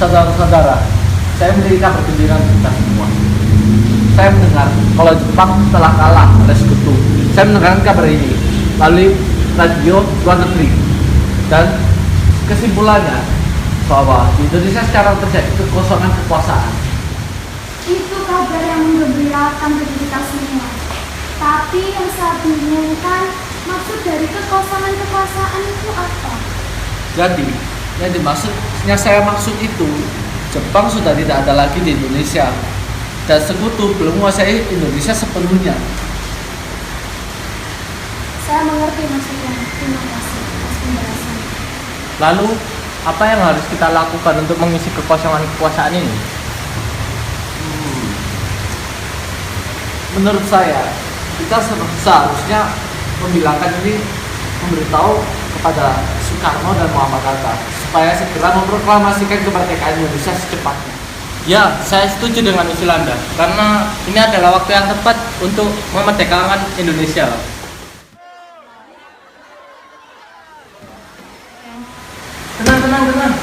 Saudara-saudara, saya memiliki kabar gembira untuk kita semua. Saya mendengar kalau Jepang telah kalah oleh sekutu. Saya mendengarkan kabar ini melalui radio luar negeri. Dan kesimpulannya bahwa di Indonesia sekarang terjadi kekosongan kekuasaan. Itu kabar yang menggembirakan bagi kita semua. Tapi yang saya bingungkan, maksud dari kekosongan kekuasaan itu apa? Jadi, yang saya maksud itu, Jepang sudah tidak ada lagi di Indonesia. Dan sekutu belum menguasai Indonesia sepenuhnya. Saya mengerti maksudnya. Terima kasih atas penjelasan. Lalu, apa yang harus kita lakukan untuk mengisi kekosongan kekuasaan ini? Menurut saya, kita seharusnya membilangkan ini, memberitahu kepada Soekarno dan Muhammad Hatta supaya segera memproklamasikan kemerdekaan Indonesia secepatnya. Ya, saya setuju dengan usul Anda, karena ini adalah waktu yang tepat untuk memerdekakan Indonesia. Tenang.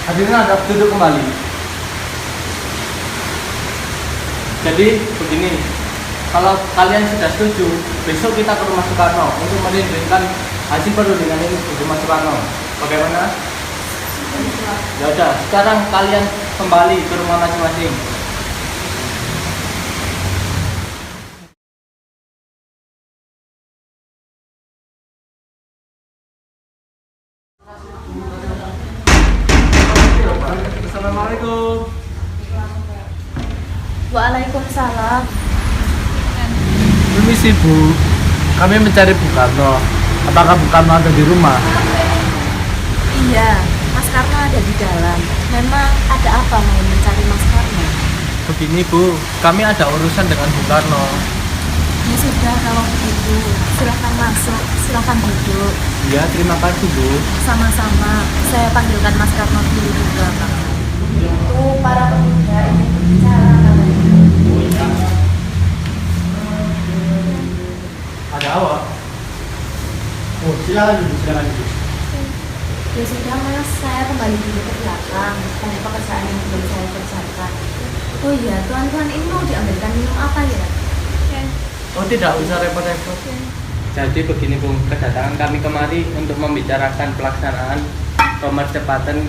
Hadirin ada duduk kembali. Jadi, begini, kalau kalian sudah setuju, besok kita ke rumah Soekarno untuk menunjukkan hasil perundingan ini di rumah Soekarno. Bagaimana? Ya udah, sekarang kalian kembali ke rumah masing-masing. Assalamualaikum. Waalaikumsalam. Permisi Bu, kami mencari Bu Karno. Apakah Bu Karno ada di rumah? Iya, Mas Karno ada di dalam. Memang ada apa mau mencari Mas Karno? Begini Bu, kami ada urusan dengan Bu Karno. Ya sudah, kalau begitu silahkan masuk, silahkan duduk. Ya, terima kasih Bu. Sama-sama, saya panggilkan Mas Karno dulu di belakang. Itu para pemuda ingin berbicara katanya. Ada apa? Oh, silakan duduk. Ya sudah Mas, saya kembali dulu ke belakang. Banyak pekerjaan yang belum saya kerjakan. Oh iya, tuan-tuan ini mau diambilkan minum apa ya? Oh, tidak usah repot-repot. Jadi begini Bu, kedatangan kami kemari untuk membicarakan pelaksanaan pemercepatan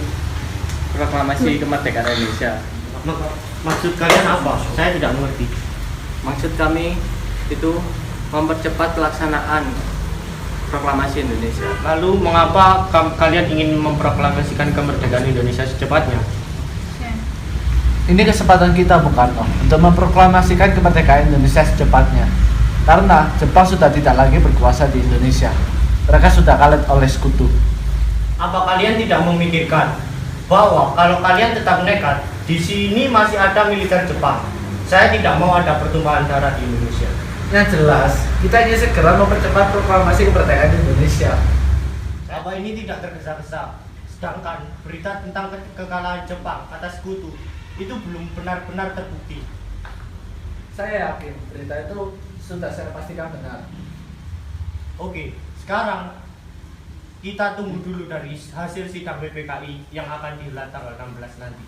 proklamasi kemerdekaan Indonesia. Maksud kalian apa? Saya tidak mengerti. Maksud kami itu mempercepat pelaksanaan proklamasi Indonesia. Lalu mengapa kalian ingin memproklamasikan kemerdekaan Indonesia secepatnya? Ini kesempatan kita Bu Karno untuk memproklamasikan kemerdekaan Indonesia secepatnya. Karena Jepang sudah tidak lagi berkuasa di Indonesia. Mereka sudah kalah oleh sekutu. Apa kalian tidak memikirkan bahwa kalau kalian tetap nekat, di sini masih ada militer Jepang. Saya tidak mau ada pertumpahan darah di Indonesia. Yang jelas, kita ingin segera mempercepat proklamasi kemerdekaan Indonesia. Apa ini tidak tergesa-gesa? Sedangkan berita tentang kekalahan Jepang atas sekutu itu belum benar-benar terbukti. Saya yakin berita itu sudah saya pastikan benar. Oke, sekarang kita tunggu dulu dari hasil sidang PPKI yang akan digelar tanggal 16 nanti.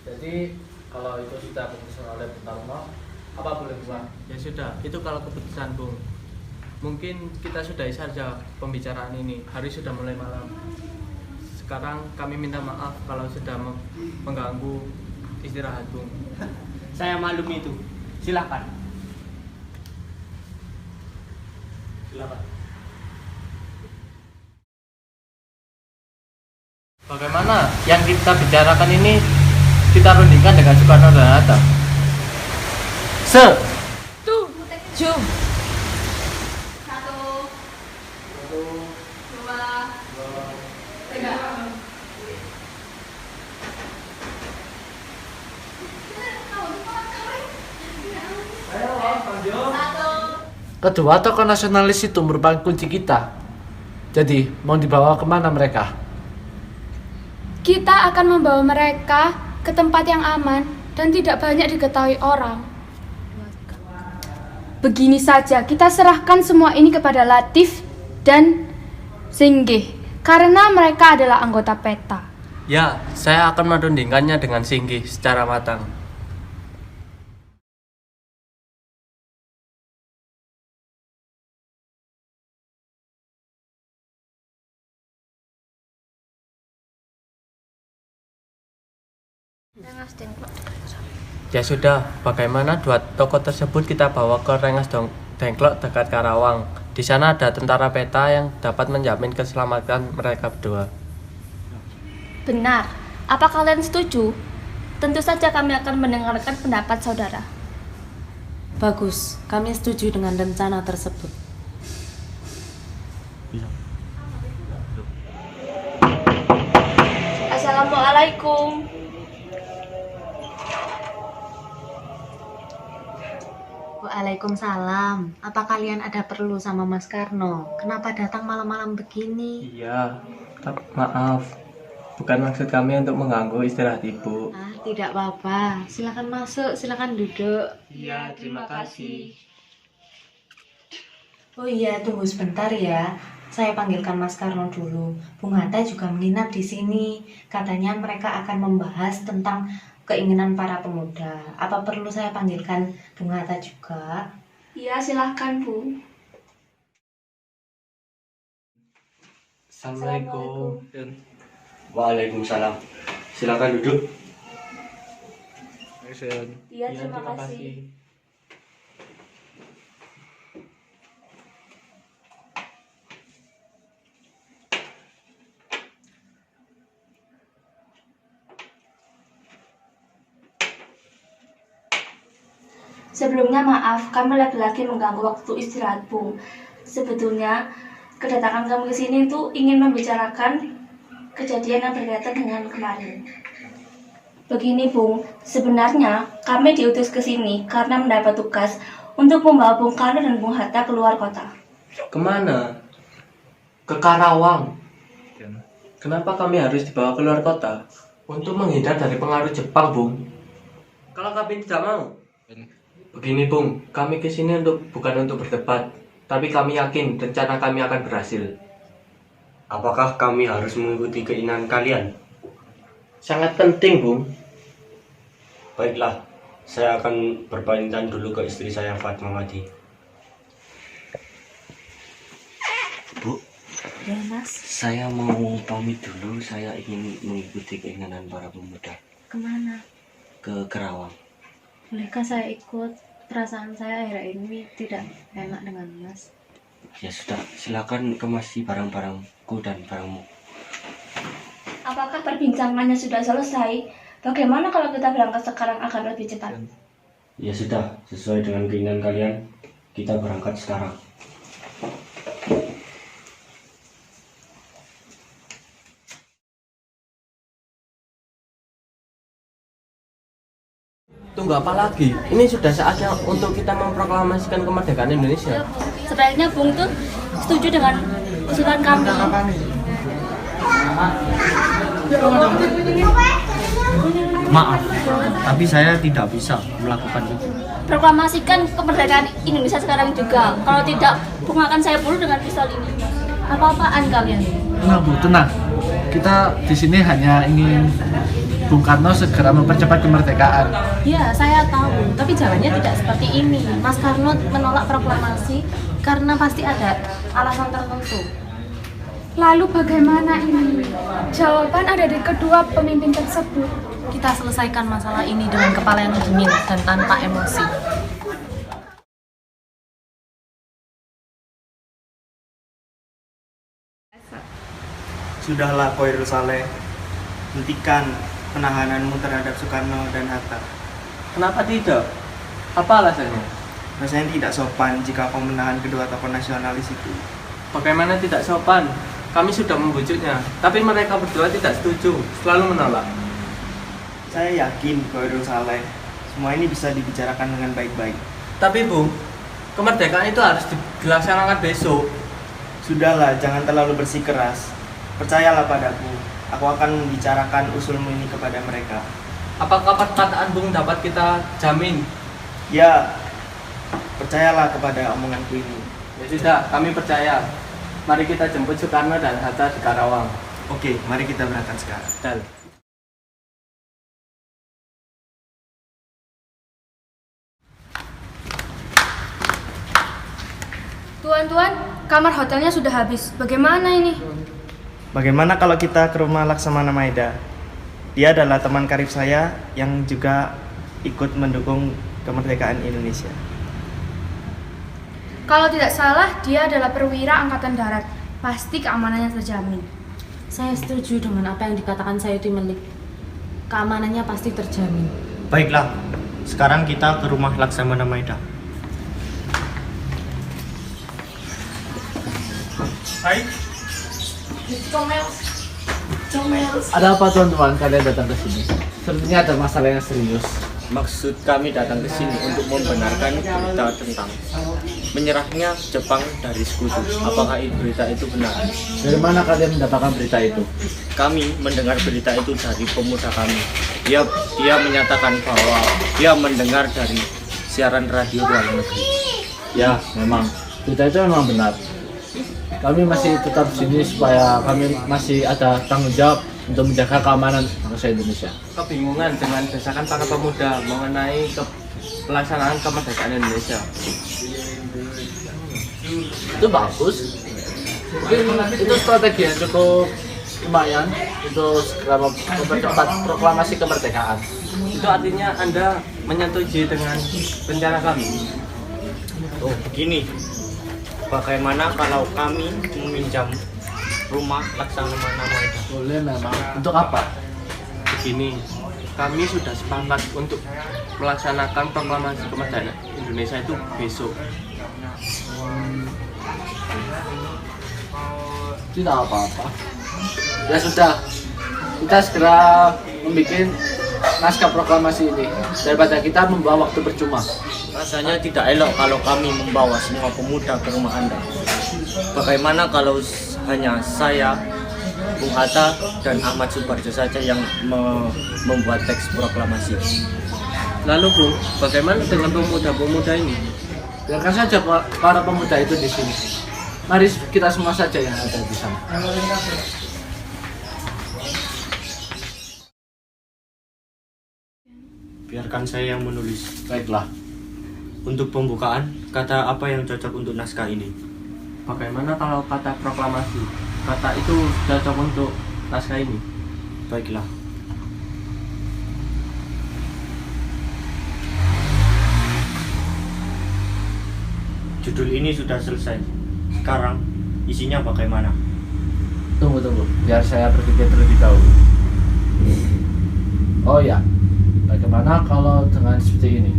Jadi kalau itu sudah keputusan oleh Bung Karno, apa boleh buat? Ya sudah, itu kalau keputusan Bung. Mungkin kita sudahi saja pembicaraan ini. Hari sudah mulai malam. Sekarang kami minta maaf kalau sudah mengganggu istirahat Bung. Saya maklum itu. Silakan. Bagaimana yang kita bicarakan ini kita rundingkan dengan Soekarno dan Hatta? Tuh, jom. 1, 2, 3. Kedua tokoh nasionalis itu merupakan kunci kita. Jadi, mau dibawa kemana mereka? Kita akan membawa mereka ke tempat yang aman dan tidak banyak diketahui orang. Begini saja, kita serahkan semua ini kepada Latif dan Zenggih karena mereka adalah anggota PETA. Ya, saya akan menundingkannya dengan Singgi secara matang. Ya sudah, bagaimana dua tokoh tersebut kita bawa ke Rengas Dengklok dekat Karawang. Di sana ada tentara peta yang dapat menjamin keselamatan mereka berdua. Benar. Apa kalian setuju? Tentu saja kami akan mendengarkan pendapat saudara. Bagus, kami setuju dengan rencana tersebut. Assalamualaikum. Waalaikumsalam. Apa kalian ada perlu sama Mas Karno? Kenapa datang malam-malam begini? Iya, maaf. Bukan maksud kami untuk mengganggu istirahat ibu. Ah, tidak apa-apa. Silakan masuk, silakan duduk. Iya, terima kasih. Oh iya, tunggu sebentar ya. Saya panggilkan Mas Karno dulu. Bung Hatta juga menginap di sini. Katanya mereka akan membahas tentang keinginan para pemuda. Apa perlu saya panggilkan Bung Hatta juga? Iya, silahkan, Bu. Assalamualaikum. Waalaikumsalam. Silakan duduk. Iya, terima kasih. Sebelumnya maaf, kami lagi-lagi mengganggu waktu istirahat, Bung. Sebetulnya, kedatangan kami ke sini itu ingin membicarakan kejadian yang berkaitan dengan kemarin. Begini, Bung, sebenarnya kami diutus ke sini karena mendapat tugas untuk membawa Bung Karno dan Bung Hatta keluar kota. Kemana? Ke Karawang. Kenapa kami harus dibawa keluar kota? Untuk menghindar dari pengaruh Jepang, Bung. Kalau kami tidak mau. Begini, Bung, kami kesini bukan untuk berdebat, tapi kami yakin rencana kami akan berhasil. Apakah kami harus mengikuti keinginan kalian? Sangat penting, Bung. Baiklah, saya akan berpamitan dulu ke istri saya, Fatmawati. Bu, Ya, Mas. saya mau pamit dulu. Saya ingin mengikuti keinginan para pemuda Kemana? ke Kerawang. Bolehkah saya ikut? Perasaan saya akhir ini tidak enak dengan Mas. Ya sudah, silakan kemasi barang-barangku dan barangmu. Apakah perbincangannya sudah selesai? Bagaimana kalau kita berangkat sekarang agar lebih cepat? Ya sudah, sesuai dengan keinginan kalian, kita berangkat sekarang. Tunggu apa lagi? Ini sudah saatnya untuk kita memproklamasikan kemerdekaan Indonesia. Sebaiknya Bung tuh setuju dengan usulan kami. Maaf, tapi saya tidak bisa melakukan itu. Proklamasikan kemerdekaan Indonesia sekarang juga. Kalau tidak, Bung akan saya bunuh dengan pistol ini. Apa-apaan kalian? Tenang Bu, tenang. Kita di sini hanya ingin Bung Karno segera mempercepat kemerdekaan. Ya, saya tahu, tapi jalannya tidak seperti ini. Mas Karno menolak proklamasi karena pasti ada alasan tertentu. Lalu bagaimana ini? Jawaban ada di kedua pemimpin tersebut. Kita selesaikan masalah ini dengan kepala yang dingin dan tanpa emosi. Sudahlah Khairul Saleh, hentikan penahananmu terhadap Soekarno dan Hatta. Kenapa tidak? Apa alasannya? Rasanya tidak sopan jika kau menahan kedua tokoh nasionalis itu. Bagaimana tidak sopan? Kami sudah membujuknya, tapi mereka berdua tidak setuju, selalu menolak. Saya yakin Khairul Saleh, semua ini bisa dibicarakan dengan baik-baik. Tapi Bung, kemerdekaan itu harus dilaksanakan besok. Sudahlah, jangan terlalu bersikeras. Percayalah padaku, aku akan membicarakan usulmu ini kepada mereka. Apakah perkataan Bung dapat kita jamin? Ya, percayalah kepada omonganku ini. Ya sudah, kami percaya. Mari kita jemput Soekarno dan Hatta di Karawang. Oke, mari kita berangkat sekarang. Dan Tuan, kamar hotelnya sudah habis. Bagaimana ini? Bagaimana kalau kita ke rumah Laksamana Maeda? Dia adalah teman karib saya yang juga ikut mendukung kemerdekaan Indonesia. Kalau tidak salah, dia adalah perwira angkatan darat. Pasti keamanannya terjamin. Saya setuju dengan apa yang dikatakan Sayuti Melik. Keamanannya pasti terjamin. Baiklah, sekarang kita ke rumah Laksamana Maeda. Hai. Ada apa teman-teman kalian datang ke sini? Sepertinya ada masalah yang serius. Maksud kami datang ke sini untuk membenarkan berita tentang menyerahnya Jepang dari sekutu. Apakah berita itu benar? Dari mana kalian mendapatkan berita itu? Kami mendengar berita itu dari pemuda kami. Dia menyatakan bahwa dia mendengar dari siaran radio luar negeri. Ya, memang. Berita itu memang benar. Kami masih tetap sini supaya kami masih ada tanggung jawab untuk menjaga keamanan bangsa Indonesia. Kebingungan dengan desakan para pemuda mengenai pelaksanaan kemerdekaan Indonesia. Itu bagus. Mungkin itu strategi yang cukup lumayan untuk segera mempercepat proklamasi kemerdekaan. Itu artinya Anda menyetujui dengan rencana kami. Oh, begini. Bagaimana kalau kami meminjam rumah Laksamana Maeda? Boleh memang. Untuk apa? Begini, kami sudah sepakat untuk melaksanakan proklamasi kemerdekaan Indonesia itu besok. Tidak apa-apa. Ya sudah, kita segera membuat naskah proklamasi ini daripada kita membawa waktu percuma. Rasanya tidak elok kalau kami membawa semua pemuda ke rumah Anda. Bagaimana kalau hanya saya, Bung Hatta, dan Ahmad Subarjo saja yang membuat teks proklamasi? Lalu Bung, bagaimana dengan pemuda-pemuda ini? Biarkan saja para pemuda itu di sini. Mari kita semua saja yang ada di sana. Biarkan saya yang menulis. Baiklah. Untuk pembukaan, kata apa yang cocok untuk naskah ini? Bagaimana kalau kata proklamasi? Kata itu cocok untuk naskah ini. Baiklah. Judul ini sudah selesai. Sekarang isinya bagaimana? Tunggu, biar saya berpikir terlebih dahulu. Oh ya, bagaimana kalau dengan seperti ini?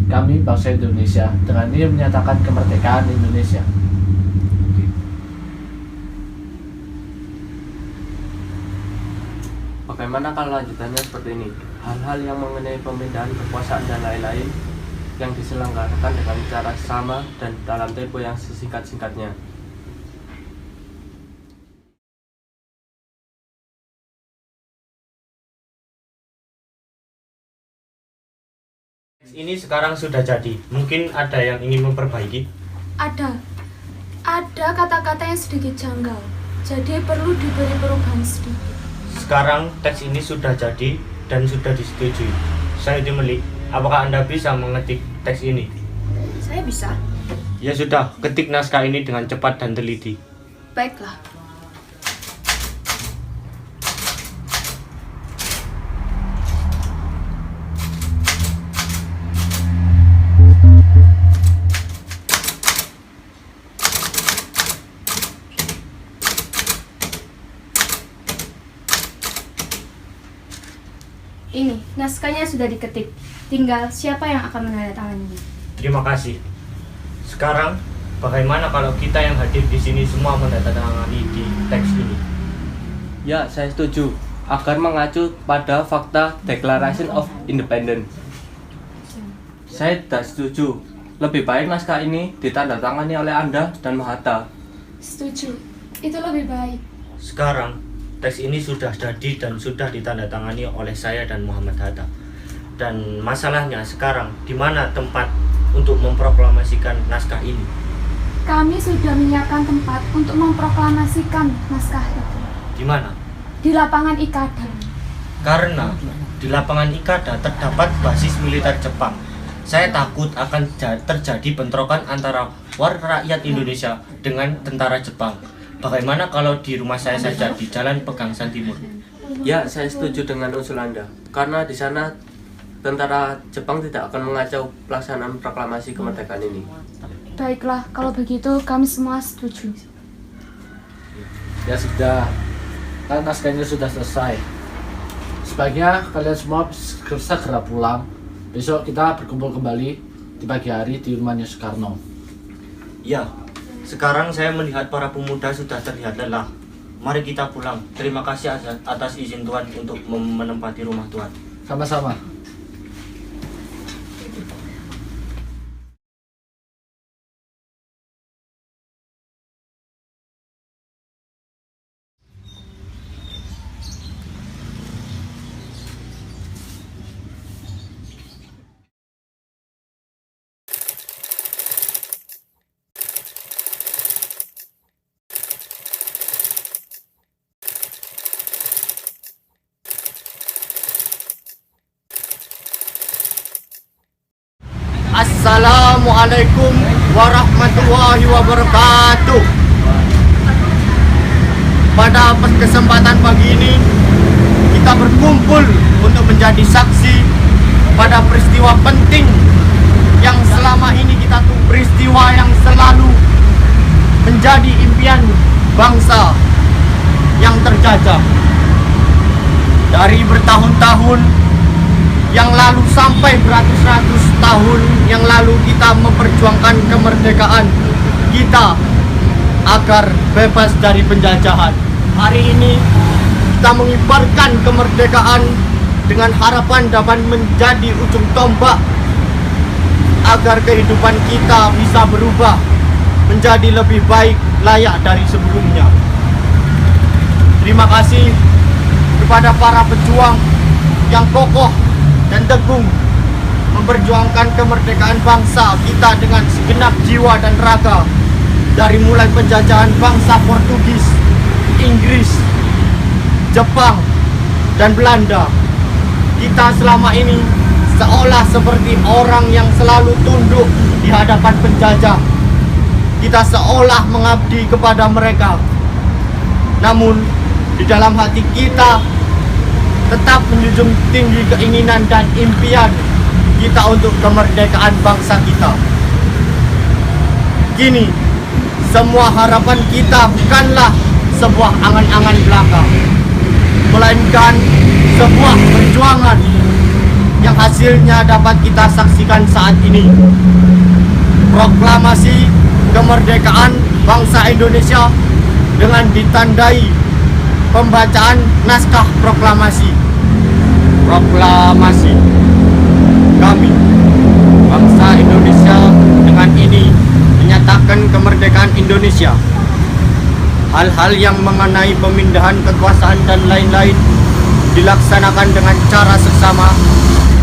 Kami bangsa Indonesia dengan ini menyatakan kemerdekaan Indonesia. Bagaimana kalau lanjutannya seperti ini? Hal-hal yang mengenai pemindahan kekuasaan dan lain-lain yang diselenggarakan dengan cara sama dan dalam tempo yang sesingkat-singkatnya. Ini sekarang sudah jadi. Mungkin ada yang ingin memperbaiki? Ada kata-kata yang sedikit janggal. Jadi perlu diberi perubahan sedikit. Sekarang teks ini sudah jadi dan sudah disetujui. Sayuti Melik, apakah Anda bisa mengetik teks ini? Saya bisa. Ya sudah, ketik naskah ini dengan cepat dan teliti. Baiklah. Ini, naskahnya sudah diketik. Tinggal siapa yang akan menandatangani. Terima kasih. Sekarang, bagaimana kalau kita yang hadir di sini semua menandatangani di teks ini? Ya, saya setuju. Agar mengacu pada fakta Declaration of Independence. Saya tidak setuju. Lebih baik naskah ini ditandatangani oleh Anda dan Mahatta. Setuju. Itu lebih baik. Sekarang, teks ini sudah jadi dan sudah ditandatangani oleh saya dan Muhammad Hatta. Dan masalahnya sekarang, di mana tempat untuk memproklamasikan naskah ini? Kami sudah menyiapkan tempat untuk memproklamasikan naskah itu. Di mana? Di lapangan Ikada. Karena di lapangan Ikada terdapat basis militer Jepang Saya takut akan terjadi bentrokan antara rakyat Indonesia dengan tentara Jepang. Bagaimana kalau di rumah saya saja di Jalan Pegangsaan Timur? Ya, saya setuju dengan usul Anda. Karena di sana tentara Jepang tidak akan mengacau pelaksanaan proklamasi kemerdekaan ini. Baiklah, kalau begitu kami semua setuju. Ya sudah, kan naskahnya sudah selesai. Sebaiknya kalian semua segera pulang. Besok kita berkumpul kembali di pagi hari di rumahnya Soekarno. Ya, sekarang saya melihat para pemuda sudah terlihat lelah. Mari kita pulang. Terima kasih atas izin Tuhan untuk menempati rumah Tuhan. Sama-sama. Assalamualaikum warahmatullahi wabarakatuh. Pada kesempatan pagi ini kita berkumpul untuk menjadi saksi pada peristiwa penting yang selama ini kita tuh peristiwa yang selalu menjadi impian bangsa yang terjajah. Dari bertahun-tahun yang lalu sampai beratus-ratus tahun yang lalu kita memperjuangkan kemerdekaan kita agar bebas dari penjajahan. Hari ini kita mengibarkan kemerdekaan dengan harapan dapat menjadi ujung tombak agar kehidupan kita bisa berubah menjadi lebih baik, layak dari sebelumnya. Terima kasih kepada para pejuang yang kokoh dan teguh memperjuangkan kemerdekaan bangsa kita dengan segenap jiwa dan raga. Dari mulai penjajahan bangsa Portugis, Inggris, Jepang, dan Belanda, kita selama ini seolah seperti orang yang selalu tunduk di hadapan penjajah. Kita seolah mengabdi kepada mereka. Namun di dalam hati kita tetap menjunjung tinggi keinginan dan impian kita untuk kemerdekaan bangsa kita. Kini, semua harapan kita bukanlah sebuah angan-angan belaka, melainkan sebuah perjuangan yang hasilnya dapat kita saksikan saat ini. Proklamasi kemerdekaan bangsa Indonesia dengan ditandai pembacaan naskah proklamasi. Proklamasi. Kami, bangsa Indonesia, dengan ini menyatakan kemerdekaan Indonesia. Hal-hal yang mengenai pemindahan kekuasaan dan lain-lain dilaksanakan dengan cara seksama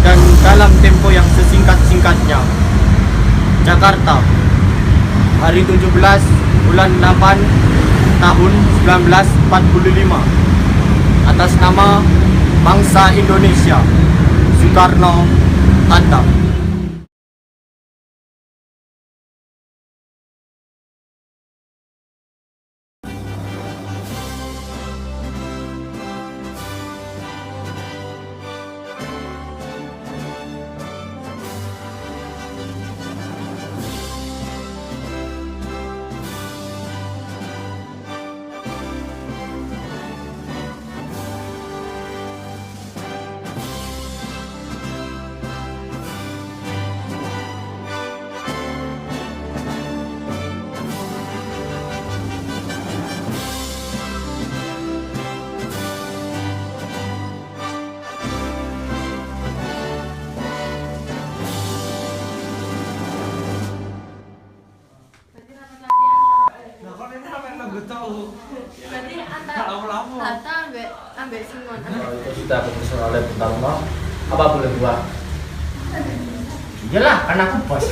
dan dalam tempo yang sesingkat-singkatnya. Jakarta, hari 17 bulan 8 tahun 1945, atas nama bangsa Indonesia, Soekarno-Hatta. Kalau itu sudah keputusan oleh Bung Karno, apa boleh buat? Iyalah, anakku bos.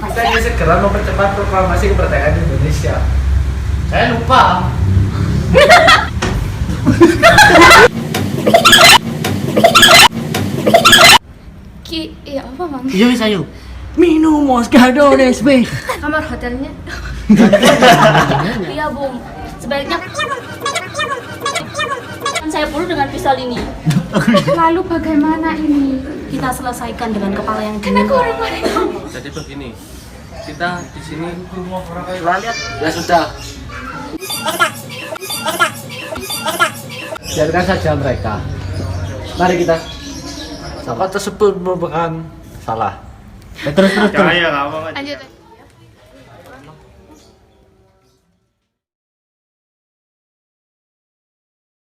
Kita ingin segera mempercepat proklamasi kemerdekaan Indonesia. Saya lupa. Bang? Iya wis ayo. Minum Moscato Nesbe. Kamar hotelnya. Iya, Bung. Sebaiknya saya bunuh dengan pistol ini. Lalu bagaimana ini? Kita selesaikan dengan kepala yang Karena dingin. aku orang mereka. Jadi begini, kita di sini Ya sudah. Biarkan saja mereka. Mari kita. Sahabat tersebut merupakan salah. Terus. Ya, kamu Lanjut.